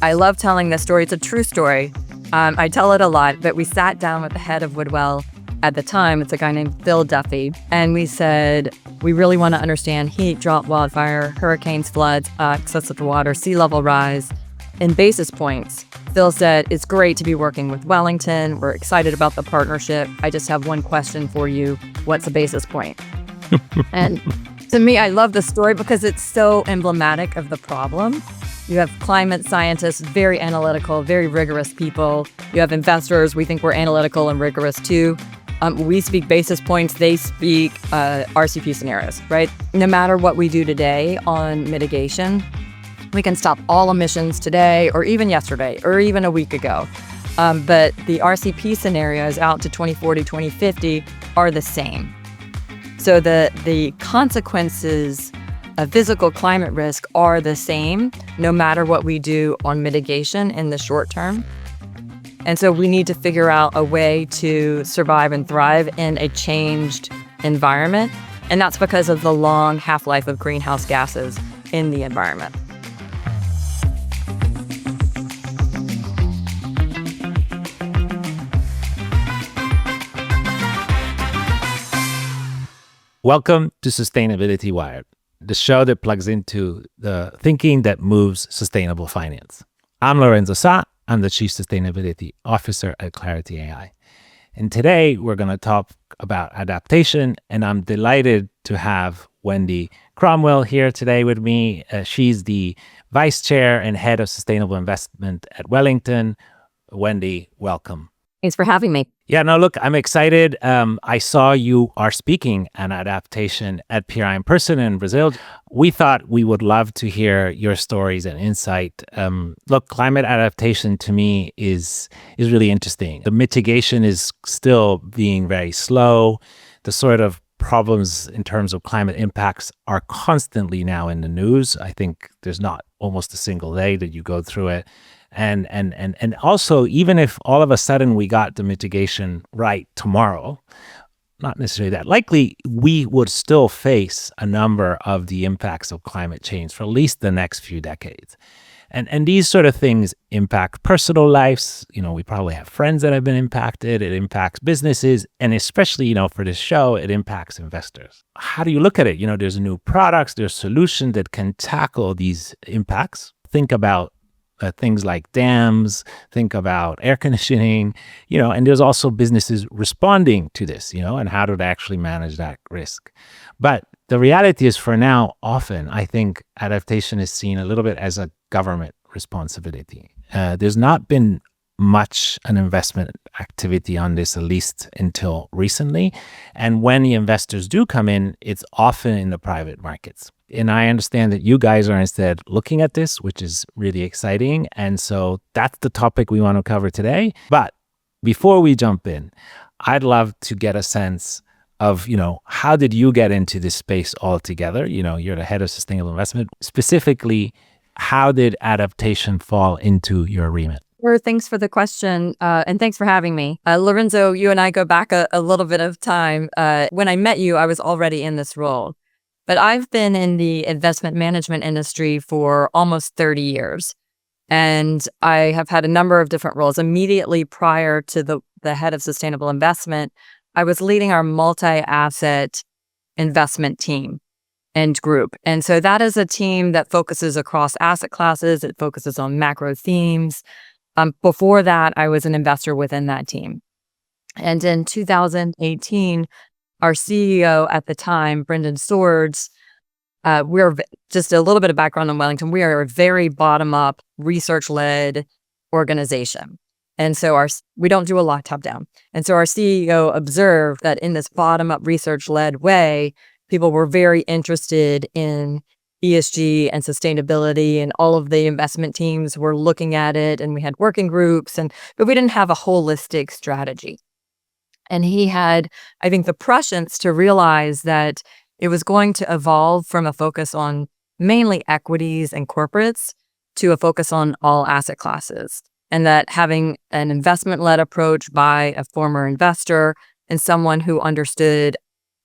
I love telling this story. It's a true story. I tell it a lot, but we sat down with the head of Woodwell at the time. It's a guy named Phil Duffy. And we said, we really want to understand heat, drought, wildfire, hurricanes, floods, excessive water, sea level rise, and basis points. Phil said, it's great to be working with Wellington. We're excited about the partnership. I just have one question for you. What's a basis point? And to me, I love the story because it's so emblematic of the problem. You have climate scientists, very analytical, very rigorous people. You have investors. We think we're analytical and rigorous too. We speak basis points. They speak RCP scenarios, right? No matter what we do today on mitigation, we can stop all emissions today or even yesterday or even a week ago. But the RCP scenarios out to 2040, 2050 are the same. So the consequences of physical climate risk are the same no matter what we do on mitigation in the short term. And so we need to figure out a way to survive and thrive in a changed environment. And that's because of the long half-life of greenhouse gases in the environment. Welcome to Sustainability Wired, the show that plugs into the thinking that moves sustainable finance. I'm Lorenzo Saa. I'm the Chief Sustainability Officer at Clarity AI. And today we're going to talk about adaptation, and I'm delighted to have Wendy Cromwell here today with me. She's the Vice Chair and Head of Sustainable Investment at Wellington. Wendy, welcome. Thanks for having me. Yeah, no, look, I'm excited. I saw you are speaking on adaptation at PRI in person in Brazil. We thought we would love to hear your stories and insight. Look, climate adaptation to me is really interesting. The mitigation is still being very slow. The sort of problems in terms of climate impacts are constantly now in the news. I think there's not almost a single day that you go through it. And also, even if all of a sudden we got the mitigation right tomorrow, not necessarily that likely, we would still face a number of the impacts of climate change for at least the next few decades. And these sort of things impact personal lives. You know, we probably have friends that have been impacted. It impacts businesses. And especially, you know, for this show, it impacts investors. How do you look at it? You know, there's new products, there's solutions that can tackle these impacts. Think about things like dams, think about air conditioning, you know, and there's also businesses responding to this, you know, and how do they actually manage that risk. But the reality is, for now, often, I think adaptation is seen a little bit as a government responsibility. There's not been much an investment activity on this, at least until recently. And when the investors do come in, it's often in the private markets. And I understand that you guys are instead looking at this, which is really exciting. And so that's the topic we want to cover today. But before we jump in, I'd love to get a sense of, you know, how did you get into this space altogether? You know, you're the head of sustainable investment. Specifically, how did adaptation fall into your remit? Sure, thanks for the question, and thanks for having me. Lorenzo, you and I go back a little bit of time. When I met you, I was already in this role. But I've been in the investment management industry for almost 30 years. And I have had a number of different roles. Immediately prior to the head of sustainable investment, I was leading our multi-asset investment team and group. And so that is a team that focuses across asset classes. It focuses on macro themes. Before that, I was an investor within that team. And in 2018, our CEO at the time, Brendan Swords, we're just a little bit of background on Wellington. We are a very bottom-up, research-led organization. And so we don't do a lot top-down. And so our CEO observed that in this bottom-up, research-led way, people were very interested in ESG and sustainability, and all of the investment teams were looking at it, and we had working groups, but we didn't have a holistic strategy. And he had, I think, the prescience to realize that it was going to evolve from a focus on mainly equities and corporates to a focus on all asset classes. And that having an investment-led approach by a former investor and someone who understood,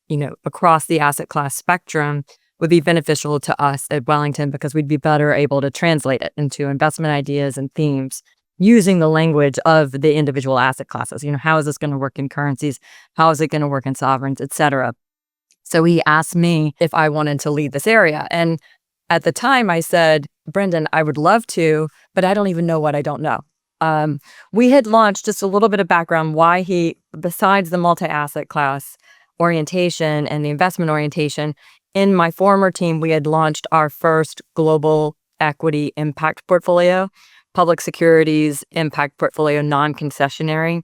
you know, across the asset class spectrum would be beneficial to us at Wellington because we'd be better able to translate it into investment ideas and themes using the language of the individual asset classes. How is this going to work in currencies? How is it going to work in sovereigns, et cetera? So he asked me if I wanted to lead this area. And at the time I said, Brendan, I would love to, but I don't even know what I don't know. We had launched, just a little bit of background, why he, besides the multi-asset class orientation and the investment orientation, in my former team, we had launched our first global equity impact portfolio, public securities impact portfolio, non-concessionary,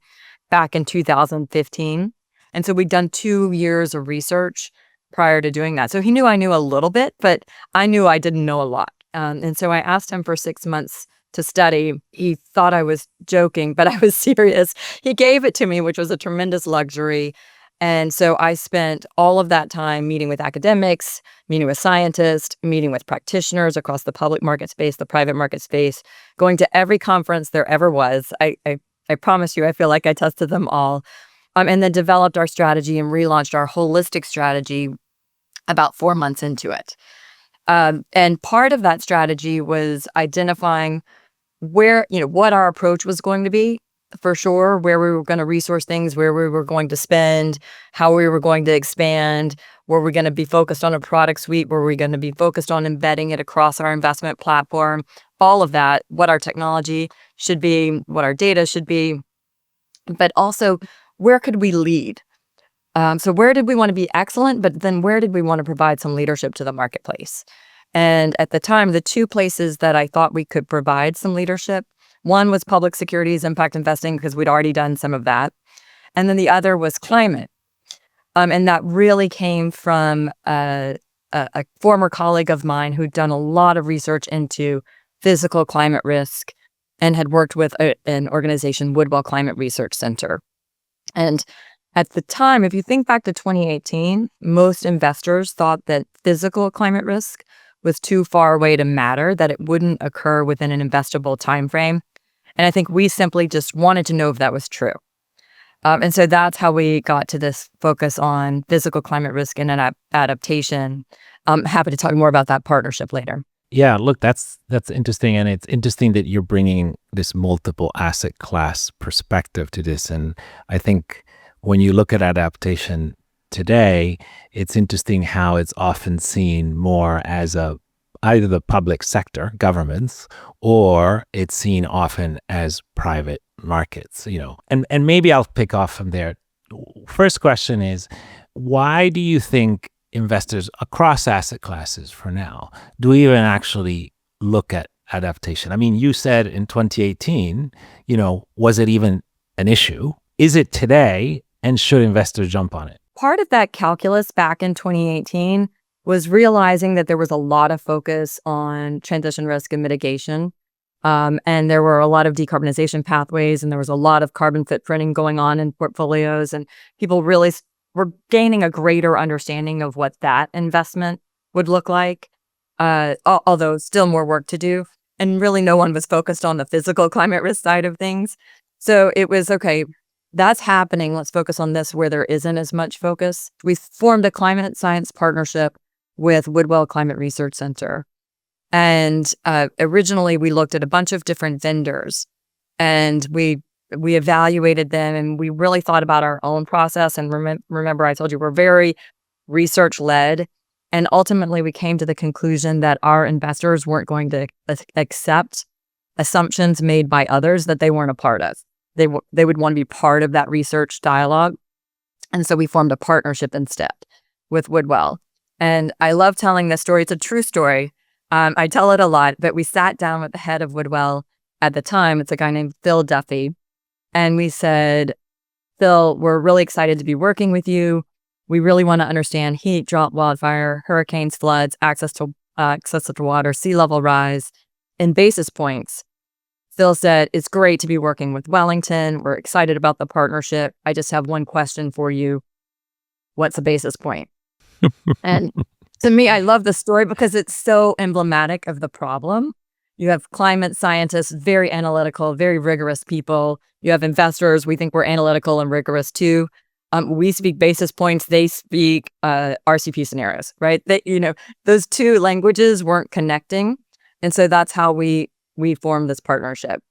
back in 2015. And so we'd done 2 years of research prior to doing that. So he knew I knew a little bit, but I knew I didn't know a lot. And so I asked him for 6 months to study. He thought I was joking, but I was serious. He gave it to me, which was a tremendous luxury. And so I spent all of that time meeting with academics, meeting with scientists, meeting with practitioners across the public market space, the private market space, going to every conference there ever was. I promise you, I feel like I tested them all. And then developed our strategy and relaunched our holistic strategy about 4 months into it. And part of that strategy was identifying what our approach was going to be, for sure, where we were going to resource things, where we were going to spend, how we were going to expand, were we going to be focused on a product suite, were we going to be focused on embedding it across our investment platform, all of that, what our technology should be, what our data should be, but also where could we lead? So where did we want to be excellent, but then where did we want to provide some leadership to the marketplace? And at the time, the 2 places that I thought we could provide some leadership, one was public securities impact investing, because we'd already done some of that. And then the other was climate. And that really came from a former colleague of mine who'd done a lot of research into physical climate risk and had worked with an organization, Woodwell Climate Research Center. And at the time, if you think back to 2018, most investors thought that physical climate risk was too far away to matter, that it wouldn't occur within an investable time frame. And I think we simply just wanted to know if that was true. And so that's how we got to this focus on physical climate risk and adaptation. I'm happy to talk more about that partnership later. Yeah, look, that's interesting. And it's interesting that you're bringing this multiple asset class perspective to this. And I think when you look at adaptation today, it's interesting how it's often seen more as either the public sector, governments, or it's seen often as private markets, And maybe I'll pick off from there. First question is, why do you think investors across asset classes for now do even actually look at adaptation? I mean, you said in 2018, was it even an issue? Is it today? And should investors jump on it? Part of that calculus back in 2018 was realizing that there was a lot of focus on transition risk and mitigation. And there were a lot of decarbonization pathways, and there was a lot of carbon footprinting going on in portfolios. And people really were gaining a greater understanding of what that investment would look like, although still more work to do. And really no one was focused on the physical climate risk side of things. So it was, okay, that's happening. Let's focus on this where there isn't as much focus. We formed a climate science partnership with Woodwell Climate Research Center. And originally we looked at a bunch of different vendors, and we evaluated them, and we really thought about our own process. And remember, I told you we're very research led. And ultimately we came to the conclusion that our investors weren't going to accept assumptions made by others that they weren't a part of. They would want to be part of that research dialogue. And so we formed a partnership instead with Woodwell. And I love telling this story. It's a true story. I tell it a lot, but we sat down with the head of Woodwell at the time. It's a guy named Phil Duffy. And we said, Phil, we're really excited to be working with you. We really want to understand heat, drought, wildfire, hurricanes, floods, access to water, sea level rise, and basis points. Phil said, it's great to be working with Wellington. We're excited about the partnership. I just have one question for you. What's a basis point? And to me, I love the story because it's so emblematic of the problem. You have climate scientists, very analytical, very rigorous people. You have investors. We think we're analytical and rigorous too. We speak basis points, they speak RCP scenarios, right? Those two languages weren't connecting. And so that's how we formed this partnership.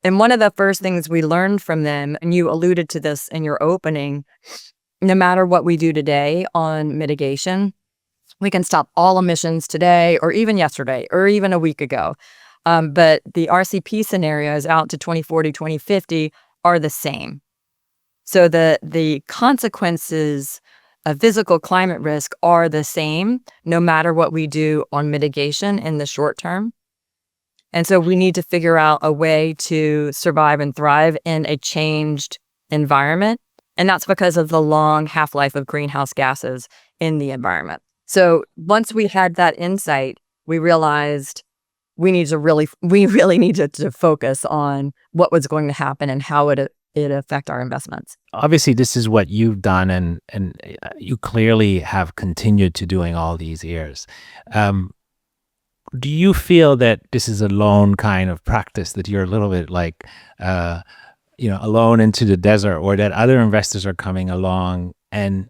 And one of the first things we learned from them, and you alluded to this in your opening, no matter what we do today on mitigation, we can stop all emissions today or even yesterday or even a week ago. But the RCP scenarios out to 2040, 2050 are the same. So the consequences of physical climate risk are the same no matter what we do on mitigation in the short term. And so we need to figure out a way to survive and thrive in a changed environment. And that's because of the long half-life of greenhouse gases in the environment. So once we had that insight, we realized we really needed to focus on what was going to happen and how it affect our investments. Obviously, this is what you've done, and you clearly have continued to doing all these years. Do you feel that this is a lone kind of practice, that you're a little bit like, alone into the desert, or that other investors are coming along? And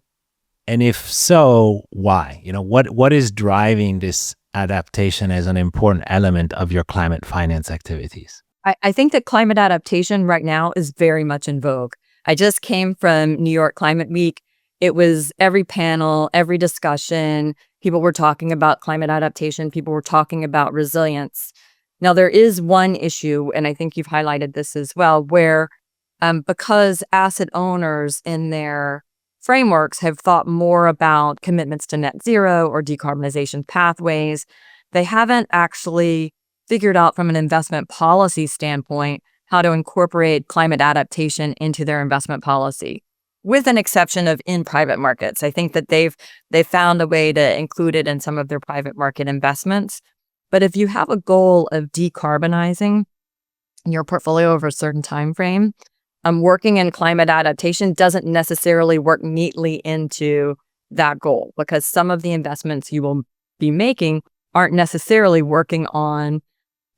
if so, why? What is driving this adaptation as an important element of your climate finance activities? I think that climate adaptation right now is very much in vogue. I just came from New York Climate Week. It was every panel, every discussion. People were talking about climate adaptation. People were talking about resilience. Now, there is one issue, and I think you've highlighted this as well, where because asset owners in their frameworks have thought more about commitments to net zero or decarbonization pathways, they haven't actually figured out from an investment policy standpoint how to incorporate climate adaptation into their investment policy, with an exception of in private markets. I think that they've found a way to include it in some of their private market investments. But if you have a goal of decarbonizing your portfolio over a certain time frame, working in climate adaptation doesn't necessarily work neatly into that goal, because some of the investments you will be making aren't necessarily working on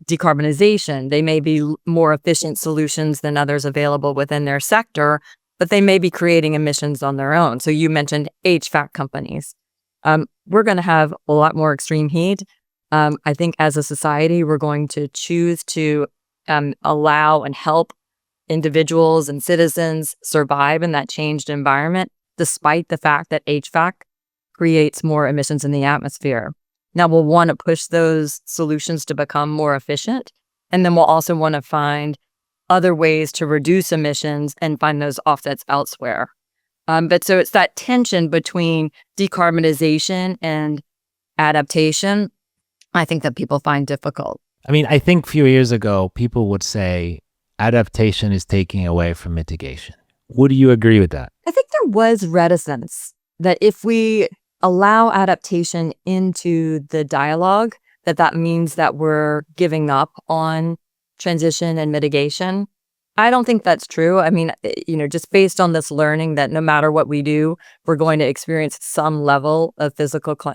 decarbonization. They may be more efficient solutions than others available within their sector, but they may be creating emissions on their own. So you mentioned HVAC companies. We're going to have a lot more extreme heat. I think as a society, we're going to choose to allow and help individuals and citizens survive in that changed environment, despite the fact that HVAC creates more emissions in the atmosphere. Now, we'll want to push those solutions to become more efficient, and then we'll also want to find other ways to reduce emissions and find those offsets elsewhere. But so it's that tension between decarbonization and adaptation, I think, that people find difficult. I mean, I think a few years ago, people would say adaptation is taking away from mitigation. Would you agree with that? I think there was reticence that if we allow adaptation into the dialogue, that means that we're giving up on transition and mitigation. I don't think that's true. I mean, just based on this learning that no matter what we do, we're going to experience some level of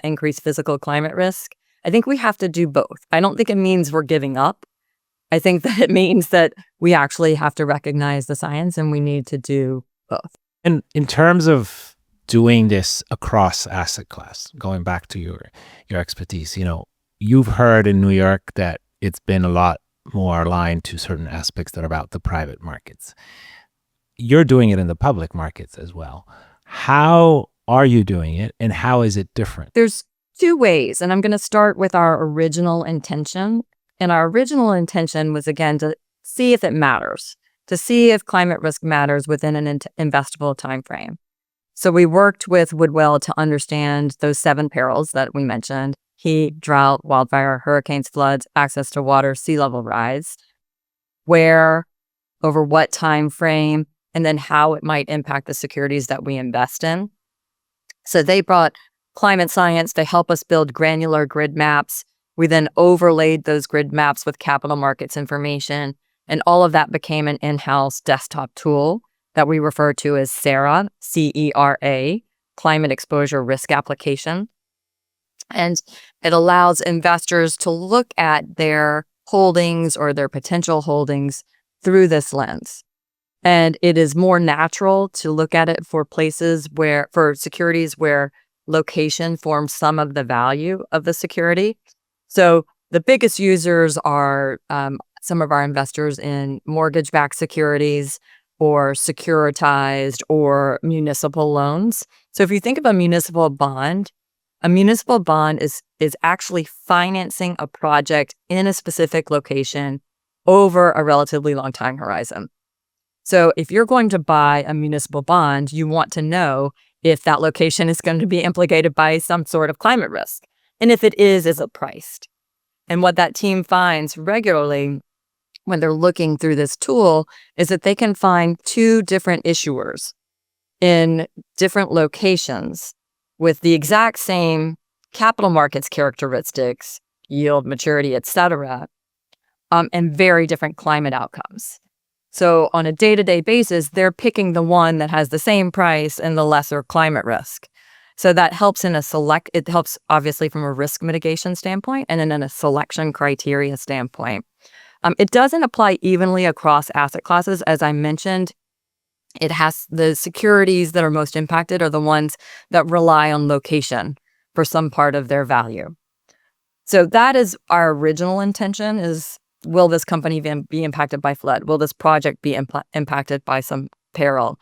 increased physical climate risk. I think we have to do both. I don't think it means we're giving up. I think that it means that we actually have to recognize the science, and we need to do both. And in terms of doing this across asset class, going back to your expertise, you've heard in New York that it's been a lot more aligned to certain aspects that are about the private markets. You're doing it in the public markets as well. How are you doing it, and how is it different? There's two ways, and I'm going to start with our original intention. And our original intention was, again, to see if it matters, to see if climate risk matters within an investable time frame. So we worked with Woodwell to understand those 7 perils that we mentioned: heat, drought, wildfire, hurricanes, floods, access to water, sea level rise, where, over what time frame, and then how it might impact the securities that we invest in. So they brought climate science to help us build granular grid maps. We then overlaid those grid maps with capital markets information, and all of that became an in-house desktop tool that we refer to as CERA, C-E-R-A, Climate Exposure Risk Application. And it allows investors to look at their holdings or their potential holdings through this lens. And it is more natural to look at it for securities where location forms some of the value of the security. So the biggest users are some of our investors in mortgage-backed securities or securitized or municipal loans. So if you think of a municipal bond is actually financing a project in a specific location over a relatively long time horizon. So if you're going to buy a municipal bond, you want to know if that location is going to be implicated by some sort of climate risk. And if it is it priced? And what that team finds regularly when they're looking through this tool is that they can find two different issuers in different locations with the exact same capital markets characteristics, yield, maturity, et cetera, and very different climate outcomes. So on a day-to-day basis, they're picking the one that has the same price and the lesser climate risk. So that helps it helps obviously from a risk mitigation standpoint and then in a selection criteria standpoint. It doesn't apply evenly across asset classes. As I mentioned, the securities that are most impacted are the ones that rely on location for some part of their value. So that is our original intention is, will this company be impacted by flood? Will this project be impacted by some peril?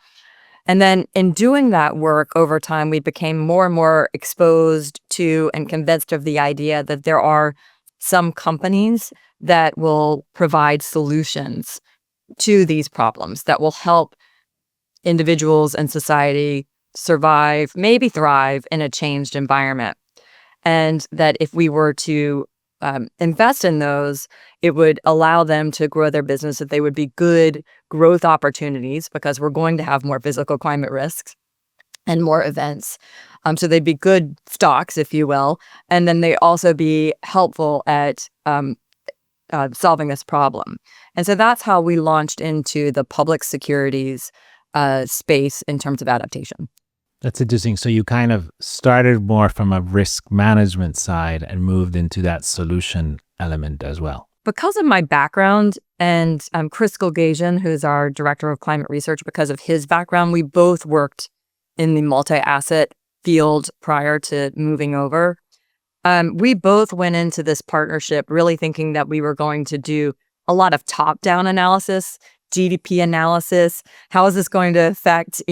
And then in doing that work over time, we became more and more exposed to and convinced of the idea that there are some companies that will provide solutions to these problems that will help individuals and society survive, maybe thrive in a changed environment. And that if we were to invest in those, it would allow them to grow their business, that they would be good growth opportunities because we're going to have more physical climate risks and more events. So they'd be good stocks, if you will. And then they also be helpful at solving this problem. And so that's how we launched into the public securities space in terms of adaptation. That's interesting. So you kind of started more from a risk management side and moved into that solution element as well. Because of my background and Chris Gilgazian, who's our director of climate research, because of his background, we both worked in the multi-asset field prior to moving over. We both went into this partnership really thinking that we were going to do a lot of top-down analysis, GDP analysis. How is this going to affect,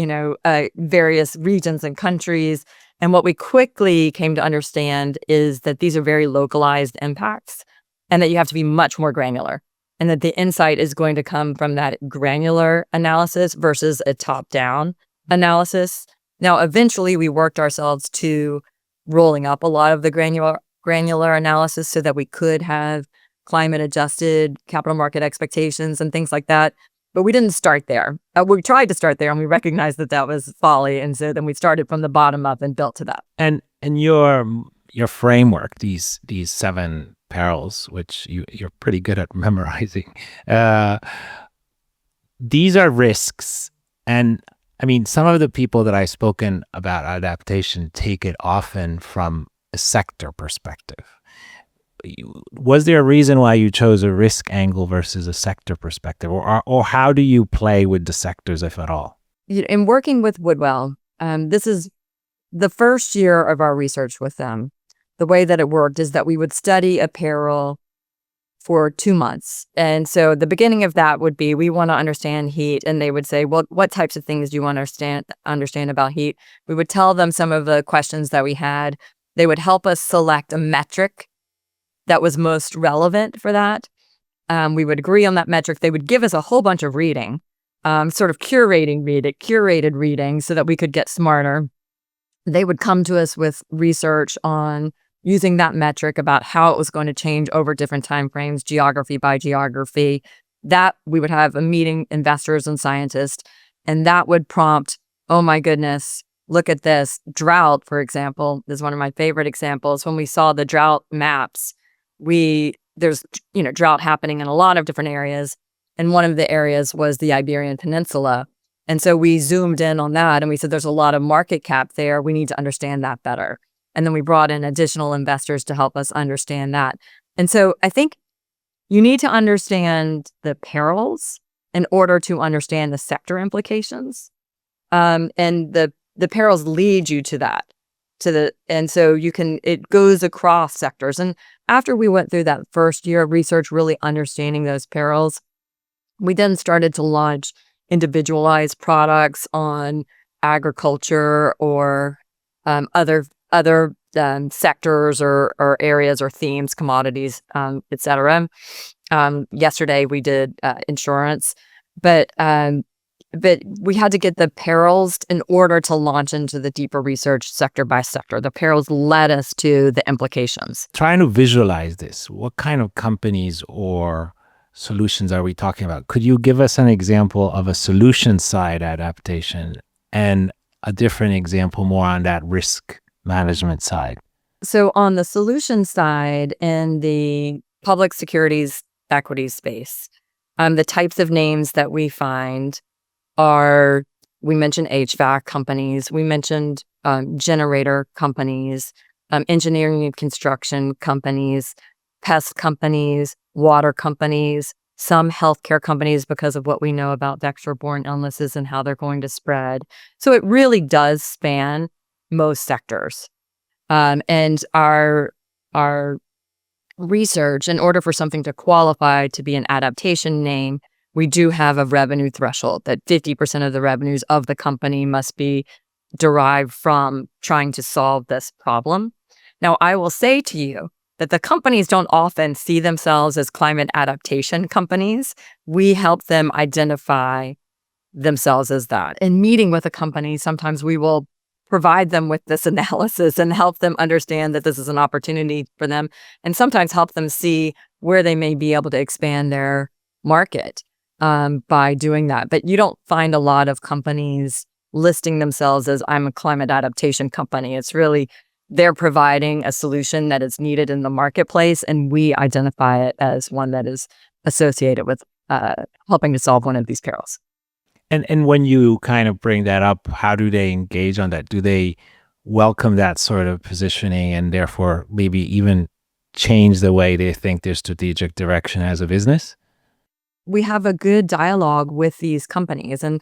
various regions and countries? And what we quickly came to understand is that these are very localized impacts and that you have to be much more granular and that the insight is going to come from that granular analysis versus a top-down analysis. Now, eventually we worked ourselves to rolling up a lot of the granular analysis so that we could have climate-adjusted capital market expectations and things like that. But we didn't start there. We tried to start there, and we recognized that that was folly. And so then we started from the bottom up and built to that. And your framework, these 7 perils, which you're pretty good at memorizing, these are risks. And I mean, some of the people that I've spoken about adaptation take it often from a sector perspective. Was there a reason why you chose a risk angle versus a sector perspective? Or how do you play with the sectors, if at all? In working with Woodwell, this is the first year of our research with them. The way that it worked is that we would study a peril for 2 months. And so the beginning of that would be, we want to understand heat. And they would say, well, what types of things do you want to understand about heat? We would tell them some of the questions that we had. They would help us select a metric that was most relevant for that. We would agree on that metric. They would give us a whole bunch of reading, sort of curated reading so that we could get smarter. They would come to us with research on using that metric about how it was going to change over different timeframes, geography by geography. That we would have a meeting, investors and scientists, and that would prompt, oh my goodness, look at this. Drought, for example, is one of my favorite examples. When we saw the drought maps, there's drought happening in a lot of different areas, and one of the areas was the Iberian Peninsula. And so we zoomed in on that and we said there's a lot of market cap there. We need to understand that better. And then we brought in additional investors to help us understand that. And so I think you need to understand the perils in order to understand the sector implications. And the perils lead you to that. And so it goes across sectors. And after we went through that first year of research, really understanding those perils, we then started to launch individualized products on agriculture or other sectors or areas or themes, commodities, et cetera. Yesterday we did insurance, but we had to get the perils in order to launch into the deeper research sector by sector. The perils led us to the implications. Trying to visualize this, what kind of companies or solutions are we talking about? Could you give us an example of a solution side adaptation and a different example more on that risk management side? So on the solution side, in the public securities equity space, the types of names that we find are, we mentioned HVAC companies, we mentioned generator companies, engineering and construction companies, pest companies, water companies, some healthcare companies because of what we know about vector-borne illnesses and how they're going to spread. So it really does span most sectors. And our research, in order for something to qualify to be an adaptation name, we do have a revenue threshold that 50% of the revenues of the company must be derived from trying to solve this problem. Now, I will say to you that the companies don't often see themselves as climate adaptation companies. We help them identify themselves as that. In meeting with a company, sometimes we will provide them with this analysis and help them understand that this is an opportunity for them, and sometimes help them see where they may be able to expand their market by doing that. But you don't find a lot of companies listing themselves as, I'm a climate adaptation company. It's really, they're providing a solution that is needed in the marketplace, and we identify it as one that is associated with helping to solve one of these perils. And when you kind of bring that up, how do they engage on that? Do they welcome that sort of positioning and therefore maybe even change the way they think their strategic direction as a business? We have a good dialogue with these companies, and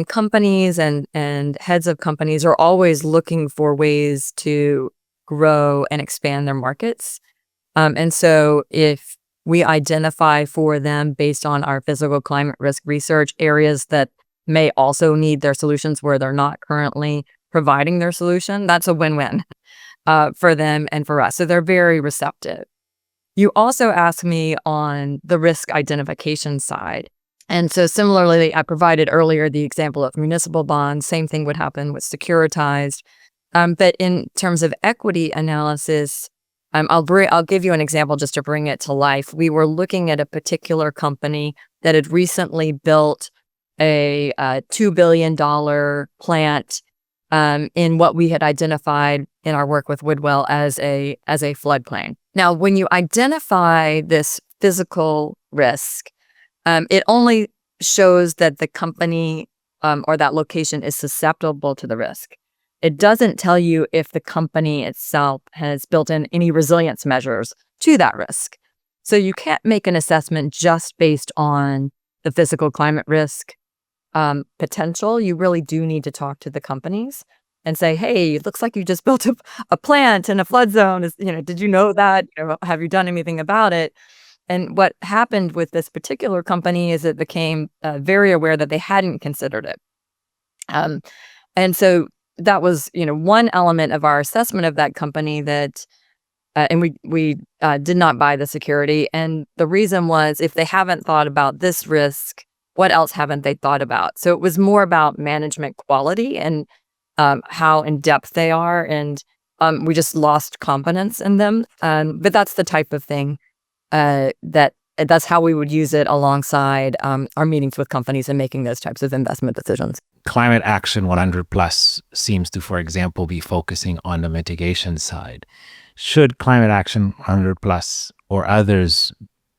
companies and heads of companies are always looking for ways to grow and expand their markets. And so if we identify for them, based on our physical climate risk research, areas that may also need their solutions where they're not currently providing their solution, that's a win-win for them and for us. So they're very receptive. You also asked me on the risk identification side. And so similarly, I provided earlier the example of municipal bonds. Same thing would happen with securitized. But in terms of equity analysis, I'll give you an example just to bring it to life. We were looking at a particular company that had recently built a $2 billion plant in what we had identified in our work with Woodwell as a floodplain. Now, when you identify this physical risk, it only shows that the company or that location is susceptible to the risk. It doesn't tell you if the company itself has built in any resilience measures to that risk. So you can't make an assessment just based on the physical climate risk potential. You really do need to talk to the companies and say, hey, it looks like you just built a plant in a flood zone. Did you know that? Have you done anything about it? And what happened with this particular company is it became very aware that they hadn't considered it. And so that was, one element of our assessment of that company that, and we did not buy the security. And the reason was, if they haven't thought about this risk, what else haven't they thought about? So it was more about management quality and how in depth they are. And we just lost confidence in them. But that's the type of thing that's how we would use it alongside our meetings with companies and making those types of investment decisions. Climate Action 100 Plus seems to, for example, be focusing on the mitigation side. Should Climate Action 100 Plus or others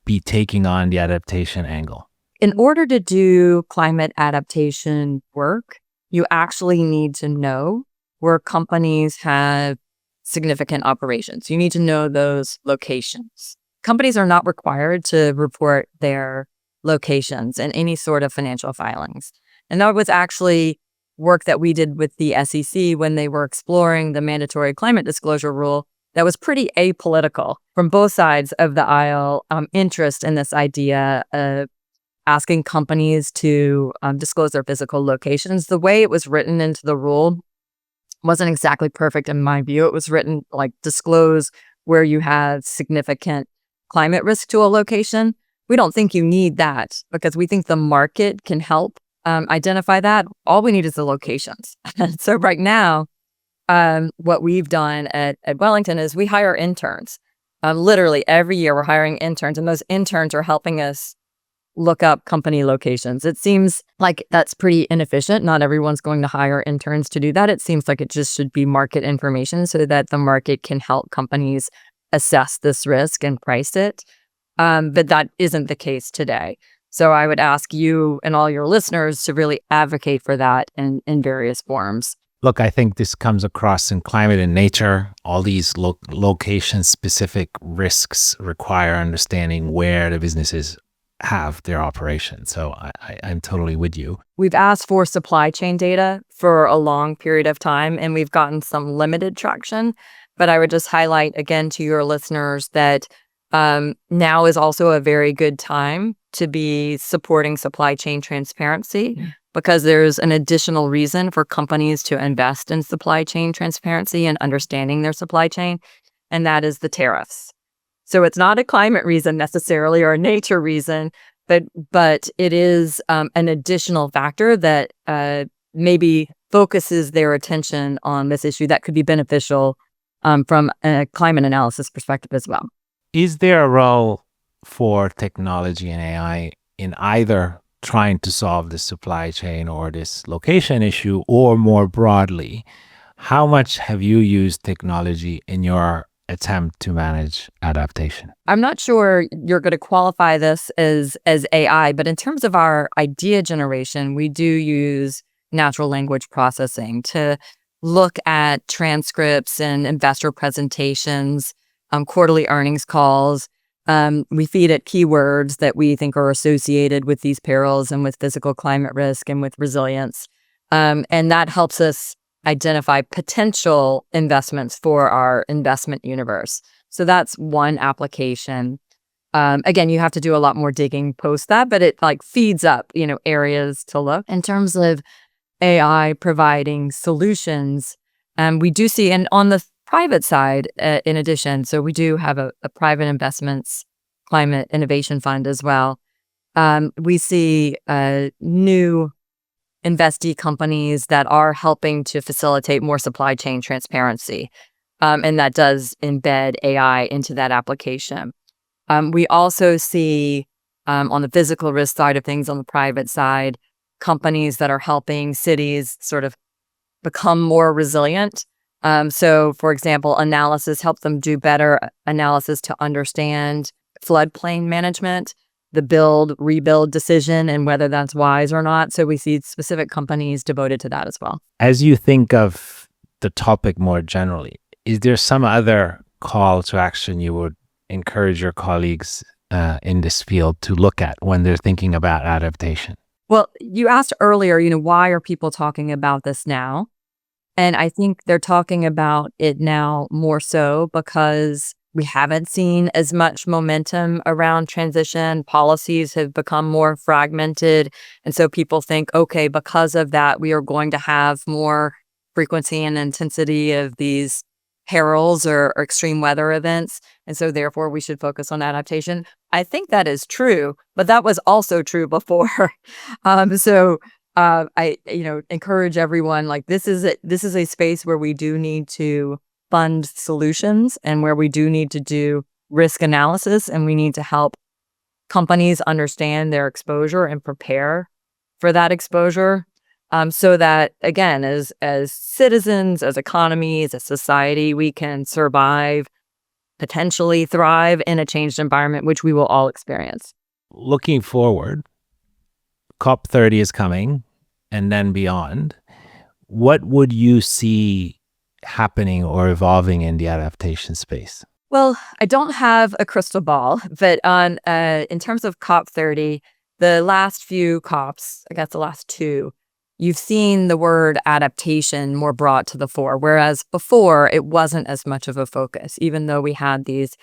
be taking on the adaptation angle? In order to do climate adaptation work, you actually need to know where companies have significant operations. You need to know those locations. Companies are not required to report their locations in any sort of financial filings. And that was actually work that we did with the SEC when they were exploring the mandatory climate disclosure rule that was pretty apolitical from both sides of the aisle, interest in this idea of asking companies to disclose their physical locations. The way it was written into the rule wasn't exactly perfect in my view. It was written like disclose where you have significant climate risk to a location. We don't think you need that because we think the market can help identify that. All we need is the locations. And so right now, what we've done at Wellington is we hire interns. Literally every year we're hiring interns, and those interns are helping us look up company locations. It seems like that's pretty inefficient. Not everyone's going to hire interns to do that. It seems like it just should be market information so that the market can help companies assess this risk and price it. But that isn't the case today. So I would ask you and all your listeners to really advocate for that in various forms. Look, I think this comes across in climate and nature. All these location-specific risks require understanding where the businesses have their operation. So I'm totally with you. We've asked for supply chain data for a long period of time, and we've gotten some limited traction. But I would just highlight again to your listeners that now is also a very good time to be supporting supply chain transparency because there's an additional reason for companies to invest in supply chain transparency and understanding their supply chain, and that is the tariffs. So it's not a climate reason necessarily or a nature reason, but it is an additional factor that maybe focuses their attention on this issue that could be beneficial from a climate analysis perspective as well. Is there a role for technology and AI in either trying to solve the supply chain or this location issue, or more broadly, how much have you used technology in your attempt to manage adaptation? I'm not sure you're going to qualify this as AI, but in terms of our idea generation, we do use natural language processing to look at transcripts and investor presentations, quarterly earnings calls. We feed it keywords that we think are associated with these perils and with physical climate risk and with resilience. And that helps us identify potential investments for our investment universe. So that's one application. Again, you have to do a lot more digging post that, but it like feeds up, areas to look. In terms of AI providing solutions, we do see, and on the private side, in addition, so we do have a private investments climate innovation fund as well. We see new investee companies that are helping to facilitate more supply chain transparency, and that does embed AI into that application. We also see on the physical risk side of things, on the private side, companies that are helping cities sort of become more resilient. So, for example, analysis, help them do better analysis to understand floodplain management, the build, rebuild decision, and whether that's wise or not. So we see specific companies devoted to that as well. As you think of the topic more generally, is there some other call to action you would encourage your colleagues in this field to look at when they're thinking about adaptation? Well, you asked earlier, why are people talking about this now? And I think they're talking about it now more so because we haven't seen as much momentum around transition. Policies have become more fragmented. And so people think, okay, because of that, we are going to have more frequency and intensity of these perils or extreme weather events. And so therefore we should focus on adaptation. I think that is true, but that was also true before. I encourage everyone, like this is a space where we do need to fund solutions and where we do need to do risk analysis, and we need to help companies understand their exposure and prepare for that exposure, so that, again, as citizens, as economies, as society, we can survive, potentially thrive in a changed environment, which we will all experience. Looking forward, COP30 is coming, and then beyond. What would you see happening or evolving in the adaptation space? Well, I don't have a crystal ball, but in terms of COP30, the last few COPs, I guess the last two, you've seen the word adaptation more brought to the fore, whereas before it wasn't as much of a focus, even though we had these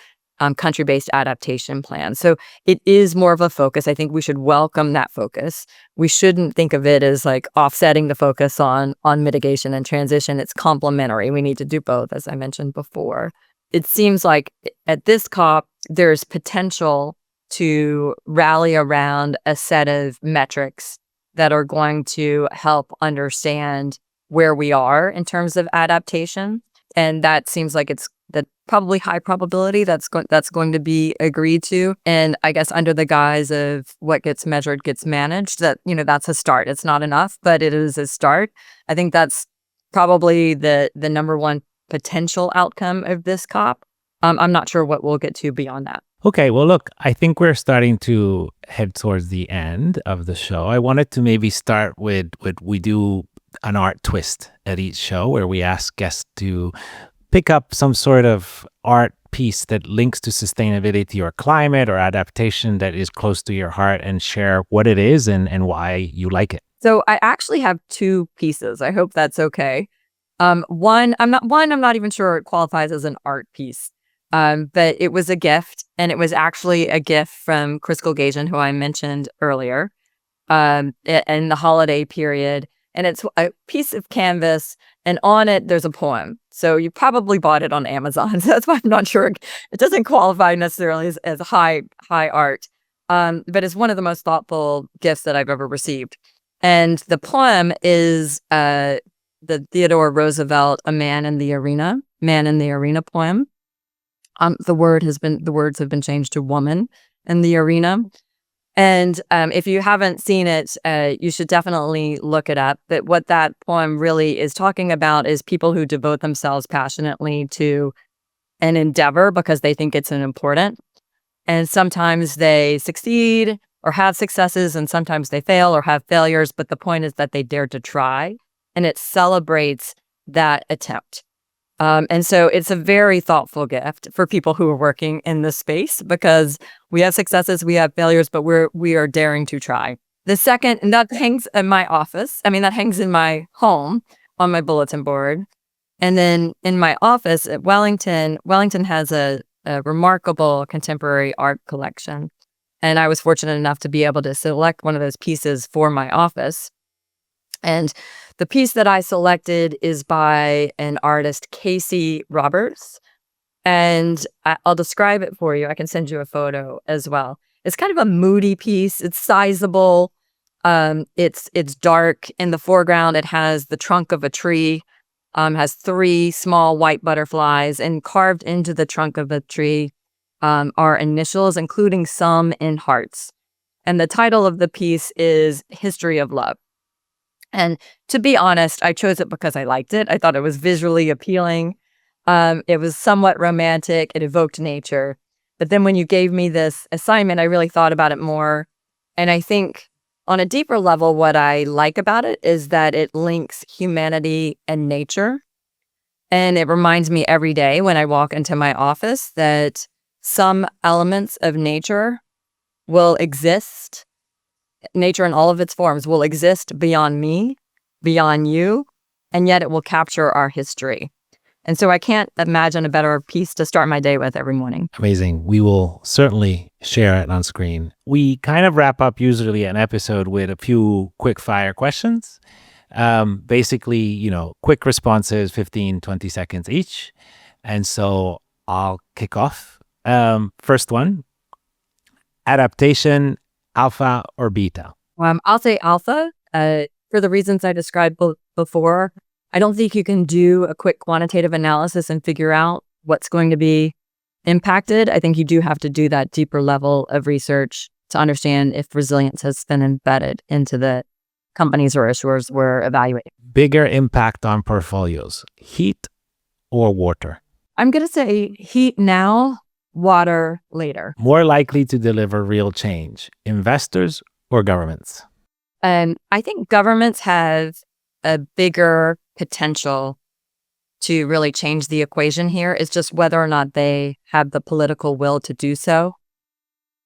country-based adaptation plans. So it is more of a focus. I think we should welcome that focus. We shouldn't think of it as like offsetting the focus on mitigation and transition. It's complementary. We need to do both, as I mentioned before. It seems like at this COP, there's potential to rally around a set of metrics that are going to help understand where we are in terms of adaptation. And that seems like it's that probably high probability that's going to be agreed to. And I guess under the guise of what gets measured gets managed, that, that's a start. It's not enough, but it is a start. I think that's probably the number one potential outcome of this COP. I'm not sure what we'll get to beyond that. Okay, well, look, I think we're starting to head towards the end of the show. I wanted to maybe start with we do an art twist at each show where we ask guests to pick up some sort of art piece that links to sustainability or climate or adaptation that is close to your heart and share what it is and why you like it. So I actually have two pieces. I hope that's okay. One, I'm not even sure it qualifies as an art piece. But it was a gift, and it was actually a gift from Chris Gilgajan, who I mentioned earlier, in the holiday period. And it's a piece of canvas, and on it, there's a poem. So you probably bought it on Amazon. So that's why I'm not sure. It doesn't qualify necessarily as high art, but it's one of the most thoughtful gifts that I've ever received. And the poem is the Theodore Roosevelt, "A Man in the Arena," poem. The words have been changed to "woman in the arena." And if you haven't seen it, you should definitely look it up. But what that poem really is talking about is people who devote themselves passionately to an endeavor because they think it's an important. And sometimes they succeed or have successes, and sometimes they fail or have failures. But the point is that they dared to try, and it celebrates that attempt. And so it's a very thoughtful gift for people who are working in this space because we have successes, we have failures, but we are daring to try. The second, and that hangs in my office. That hangs in my home on my bulletin board. And then in my office at Wellington has a remarkable contemporary art collection. And I was fortunate enough to be able to select one of those pieces for my office. And the piece that I selected is by an artist, Casey Roberts. And I'll describe it for you. I can send you a photo as well. It's kind of a moody piece. It's sizable. It's dark. In the foreground, it has the trunk of a tree, has 3 small white butterflies, and carved into the trunk of the tree are initials, including some in hearts. And the title of the piece is History of Love. And to be honest, I chose it because I liked it. I thought it was visually appealing. It was somewhat romantic. It evoked nature. But then when you gave me this assignment, I really thought about it more. And I think on a deeper level, what I like about it is that it links humanity and nature. And it reminds me every day when I walk into my office that some elements of nature will exist. Nature in all of its forms will exist beyond me, beyond you, and yet it will capture our history. And so I can't imagine a better piece to start my day with every morning. Amazing. We will certainly share it on screen. We kind of wrap up usually an episode with a few quick fire questions. Basically, quick responses, 15, 20 seconds each. And so I'll kick off. First one, adaptation, alpha or beta? I'll say alpha for the reasons I described before. I don't think you can do a quick quantitative analysis and figure out what's going to be impacted. I think you do have to do that deeper level of research to understand if resilience has been embedded into the companies or issuers we're evaluating. Bigger impact on portfolios, heat or water? I'm going to say heat now, water later. More likely to deliver real change, investors or governments? I think governments have a bigger potential to really change the equation here. It's just whether or not they have the political will to do so.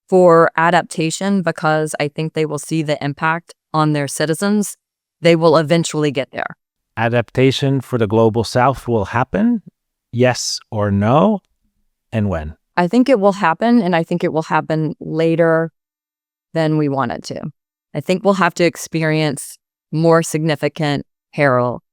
For adaptation, because I think they will see the impact on their citizens, they will eventually get there. Adaptation for the global south will happen? Yes or no? And when? I think it will happen, and I think it will happen later than we want it to. I think we'll have to experience more significant peril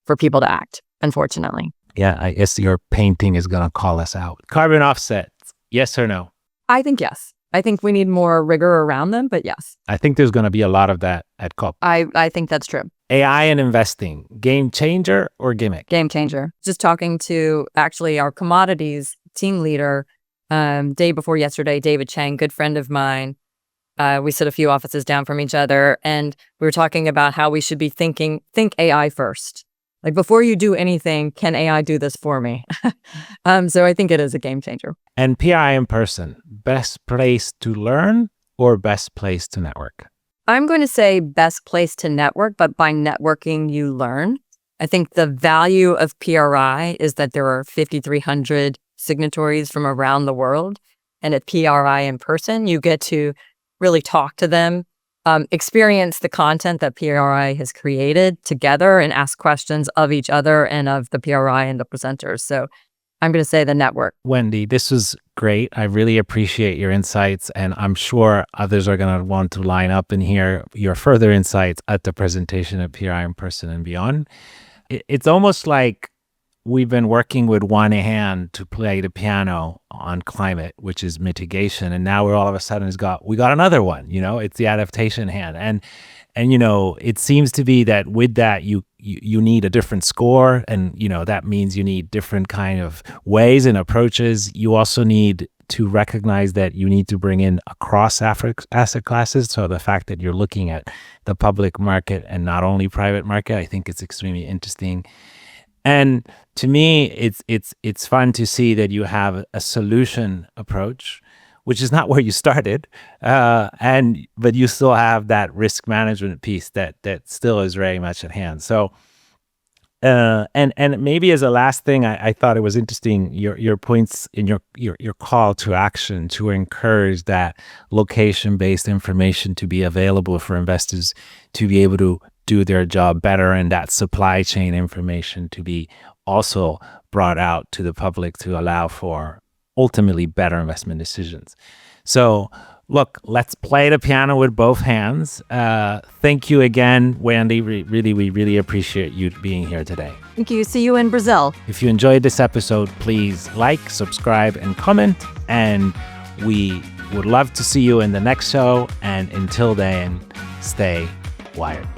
for people to act, unfortunately. Yeah, I guess your painting is going to call us out. Carbon offsets, yes or no? I think yes. I think we need more rigor around them, but yes. I think there's going to be a lot of that at COP. I think that's true. AI and investing, game changer or gimmick? Game changer. Just talking to actually our commodities team leader day before yesterday, David Chang, good friend of mine. We sit a few offices down from each other, and we were talking about how we should be think AI first. Like, before you do anything, can AI do this for me? So I think it is a game changer. And PI in person, best place to learn or best place to network? I'm going to say best place to network, but by networking, you learn. I think the value of PRI is that there are 5,300 signatories from around the world. And at PRI in person, you get to really talk to them, experience the content that PRI has created together, and ask questions of each other and of the PRI and the presenters. So I'm going to say the network. Wendy, this was great. I really appreciate your insights, and I'm sure others are going to want to line up and hear your further insights at the presentation at PRI in person and beyond. It's almost like we've been working with one hand to play the piano on climate, which is mitigation, and now we're all of a sudden we got another one. It's the adaptation hand, and it seems to be that with that you need a different score, and that means you need different kind of ways and approaches. You also need to recognize that you need to bring in across asset classes. So the fact that you're looking at the public market and not only private market, I think it's extremely interesting. And to me, it's fun to see that you have a solution approach, which is not where you started, but you still have that risk management piece that still is very much at hand. So, and maybe as a last thing, I thought it was interesting your points in your call to action to encourage that location-based information to be available for investors to be able to do their job better, and that supply chain information to be also brought out to the public to allow for ultimately better investment decisions. So look, let's play the piano with both hands. Thank you again, Wendy. We really appreciate you being here today. Thank you. See you in Brazil. If you enjoyed this episode, please like, subscribe, and comment. And we would love to see you in the next show. And until then, stay wired.